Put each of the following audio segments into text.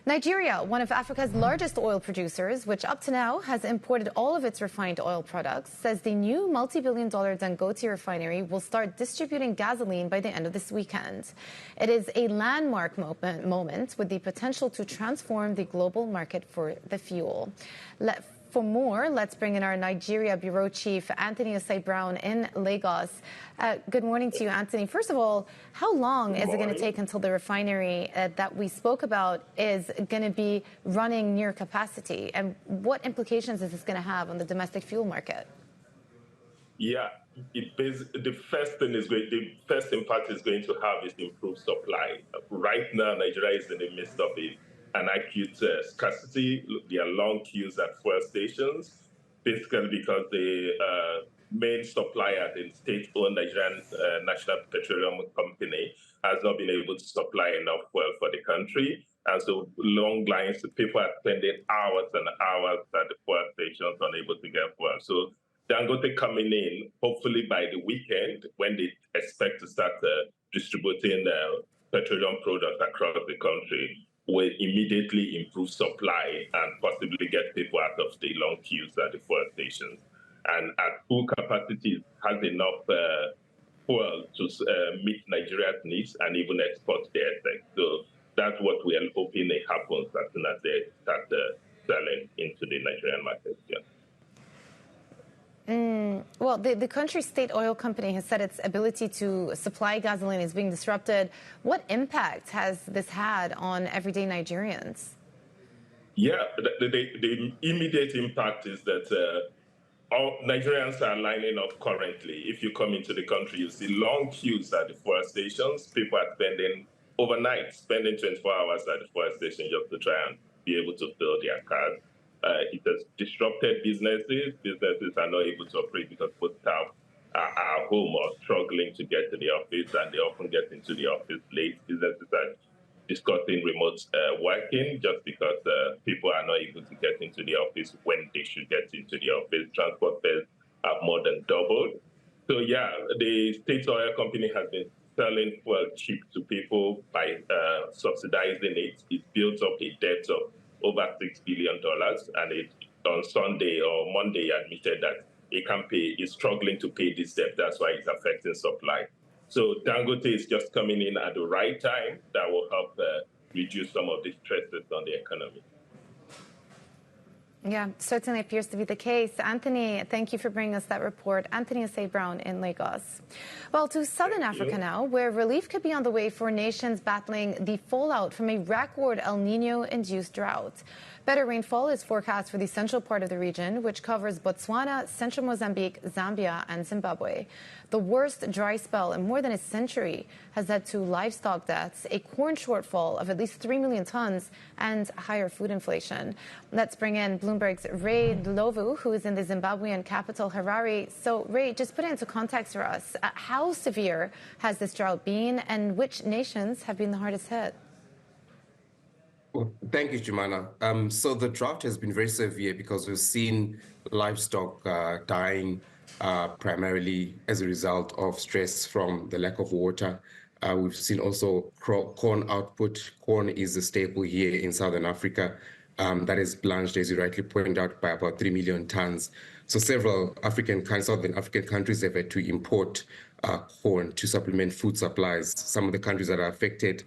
Nigeria, one of Africa's largest oil producers, which up to now has imported all of its refined oil products, says the new multi-billion-dollar Dangote refinery will start distributing gasoline by the end of this weekend. It is a landmark moment with the potential to transform the global market for the fuel. For more, let's bring in our Nigeria Bureau Chief, Anthony Osae-Brown in Lagos. Good morning to you, Anthony. First of all, how long is it going to take until the refinery that we spoke about is going to be running near capacity? And what implications is this going to have on the domestic fuel market? Yeah, the first impact is going to have is improved supply. Right now, Nigeria is in the midst of an acute scarcity. There are long queues at fuel stations, basically because the main supplier, the state-owned Nigerian National Petroleum Company, has not been able to supply enough fuel for the country. And so long lines, people are spending hours and hours at the fuel stations unable to get fuel. So Dangote coming in, hopefully by the weekend, when they expect to start distributing petroleum products across the country, will immediately improve supply and possibly get people out of the long queues at the fuel stations. And at full capacity, it has enough fuel to meet Nigeria's needs and even export the excess. So that's what we are hoping it happens as soon as they start selling into the Nigerian market. Yeah. Well, the country's state oil company has said its ability to supply gasoline is being disrupted. What impact has this had on everyday Nigerians? Yeah, the immediate impact is that all Nigerians are lining up currently. If you come into the country, you see long queues at the fuel stations. People are spending 24 hours at the fuel station just to try and be able to fill their cars. It has disrupted businesses. Businesses are not able to operate because both staff are home or struggling to get to the office, and they often get into the office late. Businesses are discussing remote working just because people are not able to get into the office when they should get into the office. Transport fares have more than doubled. So yeah, the state oil company has been selling fuel cheap to people by subsidizing it. It builds up a debt of over $6 billion, and it on Sunday or Monday admitted that it can't pay, is struggling to pay this debt. That's why it's affecting supply. So Dangote is just coming in at the right time. That will help reduce some of the stresses on the economy. Yeah, certainly appears to be the case. Anthony, thank you for bringing us that report. Anthony Osae-Brown in Lagos. Well, to Southern Africa now, where relief could be on the way for nations battling the fallout from a record El Nino-induced drought. Better rainfall is forecast for the central part of the region, which covers Botswana, central Mozambique, Zambia, and Zimbabwe. The worst dry spell in more than a century has led to livestock deaths, a corn shortfall of at least 3 million tons, and higher food inflation. Let's bring in Bloomberg's Ray Ndlovu, who is in the Zimbabwean capital, Harare. So, Ray, just put it into context for us. How severe has this drought been, and which nations have been the hardest hit? Well, thank you, Joumanna. So the drought has been very severe because we've seen livestock dying primarily as a result of stress from the lack of water. We've seen also corn output. Corn is a staple here in Southern Africa. That is plunged, as you rightly pointed out, by about 3 million tons. So several Southern African countries have had to import corn to supplement food supplies. Some of the countries that are affected,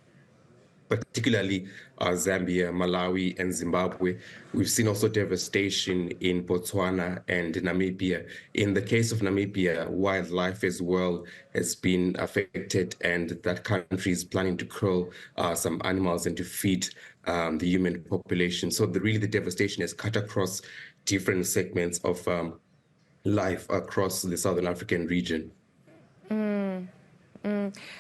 particularly Zambia, Malawi, and Zimbabwe. We've seen also devastation in Botswana and Namibia. In the case of Namibia, wildlife as well has been affected, and that country is planning to kill some animals and to feed the human population. So the devastation has cut across different segments of life across the Southern African region.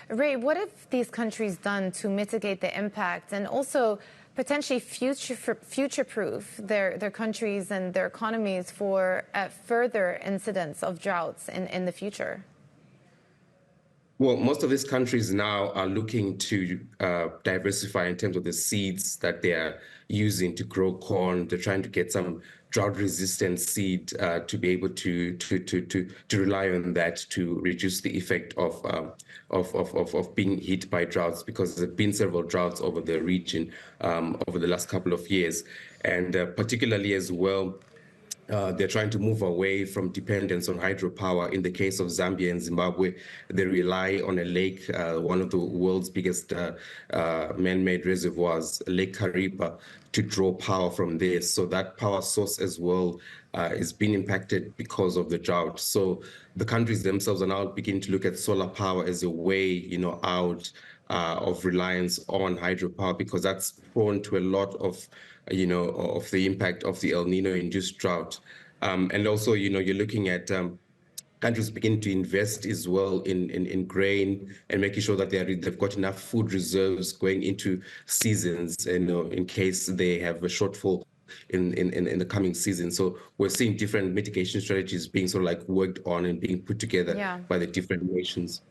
Ray, what have these countries done to mitigate the impact and also potentially future-proof their countries and their economies for further incidents of droughts in the future? Well, most of these countries now are looking to diversify in terms of the seeds that they are using to grow corn. They're trying to get some drought-resistant seed to be able to rely on that to reduce the effect of being hit by droughts, because there have been several droughts over the region over the last couple of years, and particularly as well. They're trying to move away from dependence on hydropower. In the case of Zambia and Zimbabwe, they rely on a lake, one of the world's biggest man-made reservoirs, Lake Kariba, to draw power from there. So that power source as well is being impacted because of the drought. So the countries themselves are now beginning to look at solar power as a way, out of reliance on hydropower, because that's prone to a lot of of the impact of the El Nino-induced drought. And also, you're looking at countries begin to invest as well in grain and making sure that they've got enough food reserves going into seasons, and in case they have a shortfall in the coming season. So we're seeing different mitigation strategies being sort of like worked on and being put together by the different nations.